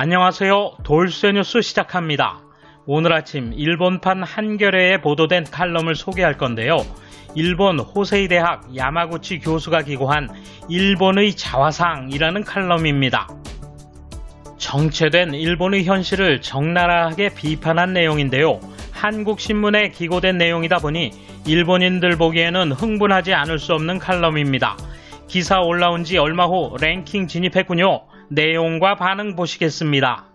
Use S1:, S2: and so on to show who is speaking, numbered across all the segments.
S1: 안녕하세요. 돌쇠 뉴스 시작합니다. 오늘 아침 일본판 한겨레에 보도된 칼럼을 소개할 건데요. 일본 호세이 대학 야마구치 교수가 기고한 일본의 자화상이라는 칼럼입니다. 정체된 일본의 현실을 적나라하게 비판한 내용인데요. 한국신문에 기고된 내용이다 보니 일본인들 보기에는 흥분하지 않을 수 없는 칼럼입니다. 기사 올라온 지 얼마 후 랭킹 진입했군요. 내용과 반응 보시겠습니다.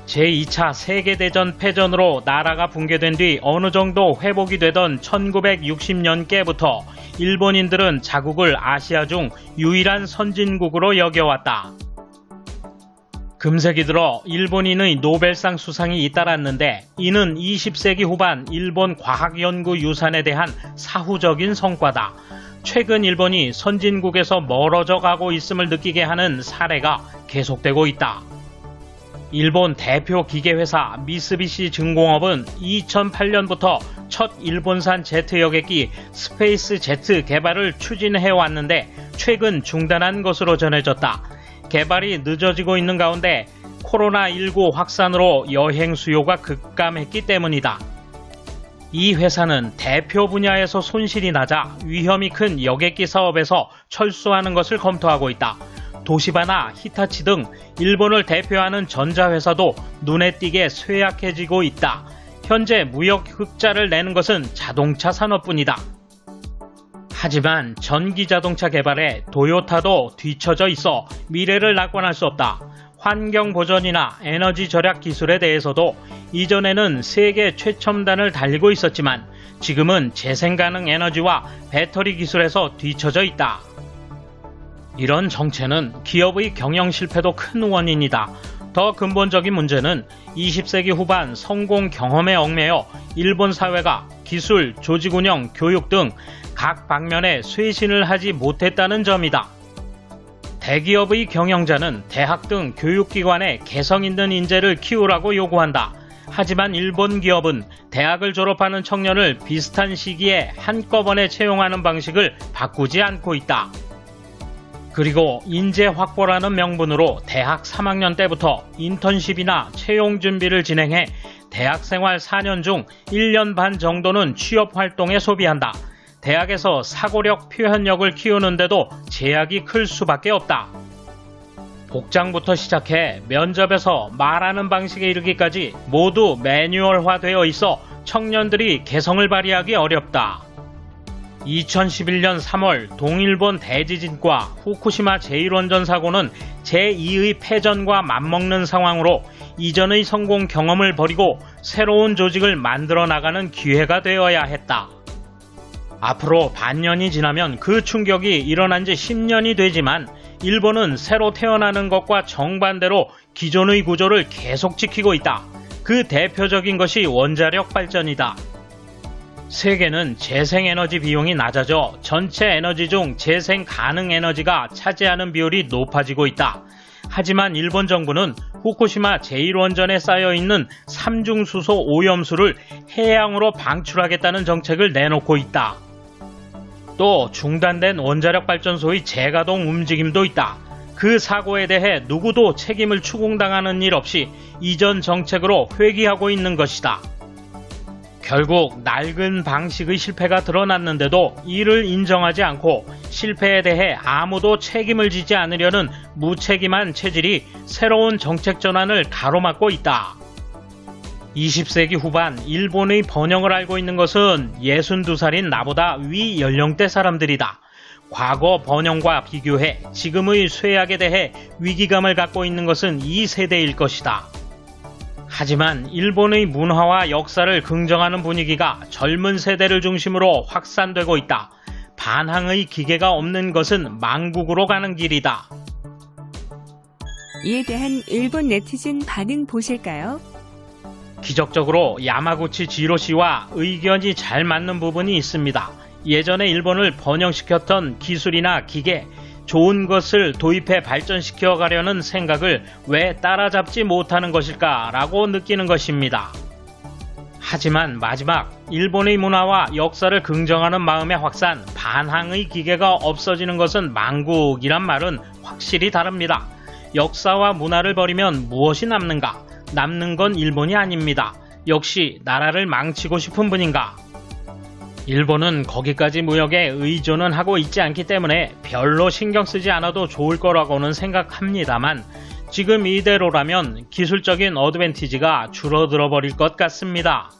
S1: 제2차 세계대전 패전으로 나라가 붕괴된 뒤 어느 정도 회복이 되던 1960년께부터 일본인들은 자국을 아시아 중 유일한 선진국으로 여겨왔다. 금세기 들어 일본인의 노벨상 수상이 잇따랐는데 이는 20세기 후반 일본 과학연구 유산에 대한 사후적인 성과다. 최근 일본이 선진국에서 멀어져 가고 있음을 느끼게 하는 사례가 계속되고 있다. 일본 대표 기계회사 미쓰비시 증공업은 2008년부터 첫 일본산 제트 여객기 스페이스 제트 개발을 추진해왔는데 최근 중단한 것으로 전해졌다. 개발이 늦어지고 있는 가운데 코로나19 확산으로 여행 수요가 급감했기 때문이다. 이 회사는 대표 분야에서 손실이 나자 위험이 큰 여객기 사업에서 철수하는 것을 검토하고 있다. 도시바나 히타치 등 일본을 대표하는 전자회사도 눈에 띄게 쇠약해지고 있다. 현재 무역 흑자를 내는 것은 자동차 산업뿐이다. 하지만 전기자동차 개발에 도요타도 뒤처져 있어 미래를 낙관할 수 없다. 환경 보전이나 에너지 절약 기술에 대해서도 이전에는 세계 최첨단을 달리고 있었지만 지금은 재생가능 에너지와 배터리 기술에서 뒤처져 있다. 이런 정체는 기업의 경영 실패도 큰 원인이다. 더 근본적인 문제는 20세기 후반 성공 경험에 얽매여 일본 사회가 기술, 조직 운영, 교육 등 각 방면에 쇄신을 하지 못했다는 점이다. 대기업의 경영자는 대학 등 교육기관에 개성 있는 인재를 키우라고 요구한다. 하지만 일본 기업은 대학을 졸업하는 청년을 비슷한 시기에 한꺼번에 채용하는 방식을 바꾸지 않고 있다. 그리고 인재 확보라는 명분으로 대학 3학년 때부터 인턴십이나 채용 준비를 진행해 대학생활 4년 중 1년 반 정도는 취업 활동에 소비한다. 대학에서 사고력, 표현력을 키우는데도 제약이 클 수밖에 없다. 복장부터 시작해 면접에서 말하는 방식에 이르기까지 모두 매뉴얼화되어 있어 청년들이 개성을 발휘하기 어렵다. 2011년 3월 동일본 대지진과 후쿠시마 제1원전 사고는 제2의 패전과 맞먹는 상황으로 이전의 성공 경험을 버리고 새로운 조직을 만들어 나가는 기회가 되어야 했다. 앞으로 반년이 지나면 그 충격이 일어난 지 10년이 되지만 일본은 새로 태어나는 것과 정반대로 기존의 구조를 계속 지키고 있다. 그 대표적인 것이 원자력 발전이다. 세계는 재생에너지 비용이 낮아져 전체 에너지 중 재생 가능 에너지가 차지하는 비율이 높아지고 있다. 하지만 일본 정부는 후쿠시마 제1원전에 쌓여있는 삼중수소 오염수를 해양으로 방출하겠다는 정책을 내놓고 있다. 또 중단된 원자력 발전소의 재가동 움직임도 있다. 그 사고에 대해 누구도 책임을 추궁당하는 일 없이 이전 정책으로 회귀하고 있는 것이다. 결국 낡은 방식의 실패가 드러났는데도 이를 인정하지 않고 실패에 대해 아무도 책임을 지지 않으려는 무책임한 체질이 새로운 정책 전환을 가로막고 있다. 20세기 후반 일본의 번영을 알고 있는 것은 62살인 나보다 위 연령대 사람들이다. 과거 번영과 비교해 지금의 쇠약에 대해 위기감을 갖고 있는 것은 이 세대일 것이다. 하지만 일본의 문화와 역사를 긍정하는 분위기가 젊은 세대를 중심으로 확산되고 있다. 반항의 기계가 없는 것은 망국으로 가는 길이다.
S2: 이에 대한 일본 네티즌 반응 보실까요?
S1: 기적적으로 야마구치 지로시와 의견이 잘 맞는 부분이 있습니다. 예전에 일본을 번영시켰던 기술이나 기계, 좋은 것을 도입해 발전시켜 가려는 생각을 왜 따라잡지 못하는 것일까라고 느끼는 것입니다. 하지만 마지막 일본의 문화와 역사를 긍정하는 마음의 확산, 반항의 기계가 없어지는 것은 망국이란 말은 확실히 다릅니다. 역사와 문화를 버리면 무엇이 남는가? 남는 건 일본이 아닙니다. 역시 나라를 망치고 싶은 분인가? 일본은 거기까지 무역에 의존은 하고 있지 않기 때문에 별로 신경 쓰지 않아도 좋을 거라고는 생각합니다만 지금 이대로라면 기술적인 어드밴티지가 줄어들어 버릴 것 같습니다.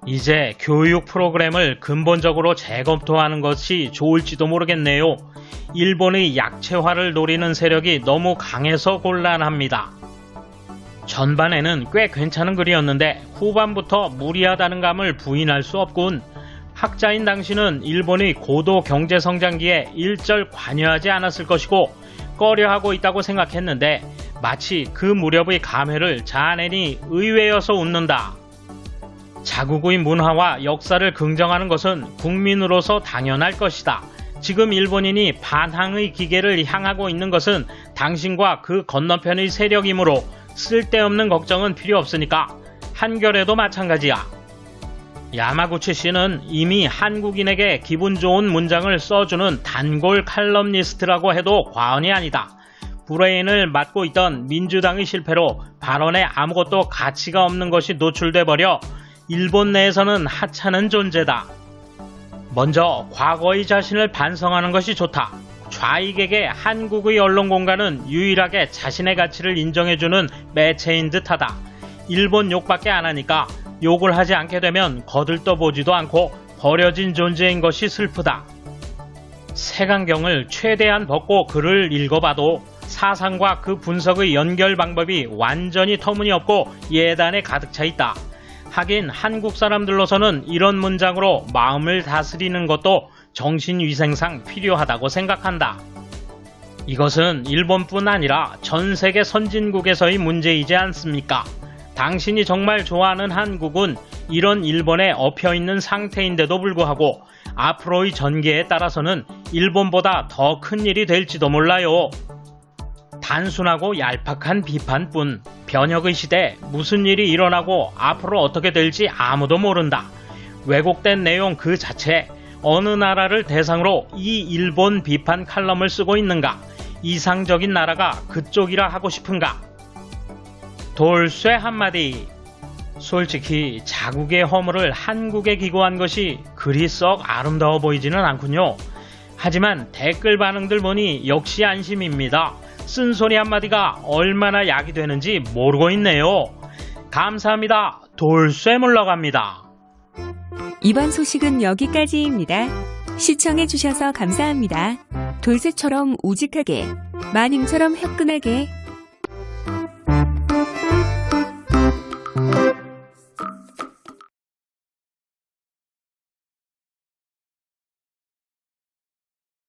S1: 이제 교육 프로그램을 근본적으로 재검토하는 것이 좋을지도 모르겠네요. 일본의 약체화를 노리는 세력이 너무 강해서 곤란합니다. 전반에는 꽤 괜찮은 글이었는데 후반부터 무리하다는 감을 부인할 수 없군. 학자인 당신은 일본의 고도 경제성장기에 일절 관여하지 않았을 것이고 꺼려하고 있다고 생각했는데 마치 그 무렵의 감회를 자아내니 의외여서 웃는다. 자국의 문화와 역사를 긍정하는 것은 국민으로서 당연할 것이다. 지금 일본인이 반항의 기계를 향하고 있는 것은 당신과 그 건너편의 세력이므로 쓸데없는 걱정은 필요 없으니까 한겨레도 마찬가지야. 야마구치 씨는 이미 한국인에게 기분 좋은 문장을 써주는 단골 칼럼니스트라고 해도 과언이 아니다. 브레인을 맡고 있던 민주당의 실패로 발언에 아무것도 가치가 없는 것이 노출돼 버려 일본 내에서는 하찮은 존재다. 먼저 과거의 자신을 반성하는 것이 좋다. 좌익에게 한국의 언론 공간은 유일하게 자신의 가치를 인정해주는 매체인 듯하다. 일본 욕밖에 안 하니까 욕을 하지 않게 되면 거들떠보지도 않고 버려진 존재인 것이 슬프다. 색안경을 최대한 벗고 글을 읽어봐도 사상과 그 분석의 연결 방법이 완전히 터무니없고 예단에 가득 차 있다. 하긴 한국 사람들로서는 이런 문장으로 마음을 다스리는 것도 정신위생상 필요하다고 생각한다. 이것은 일본뿐 아니라 전 세계 선진국에서의 문제이지 않습니까? 당신이 정말 좋아하는 한국은 이런 일본에 엎여있는 상태인데도 불구하고 앞으로의 전개에 따라서는 일본보다 더 큰 일이 될지도 몰라요. 단순하고 얄팍한 비판뿐. 변혁의 시대 무슨 일이 일어나고 앞으로 어떻게 될지 아무도 모른다. 왜곡된 내용 그 자체. 어느 나라를 대상으로 이 일본 비판 칼럼을 쓰고 있는가? 이상적인 나라가 그쪽이라 하고 싶은가? 돌쇠 한마디. 솔직히 자국의 허물을 한국에 기고한 것이 그리 썩 아름다워 보이지는 않군요. 하지만 댓글 반응들 보니 역시 안심입니다. 쓴소리 한마디가 얼마나 약이 되는지 모르고 있네요. 감사합니다. 돌쇠 물러갑니다.
S2: 이번 소식은 여기까지입니다. 시청해주셔서 감사합니다. 돌쇠처럼 우직하게, 마님처럼 화끈하게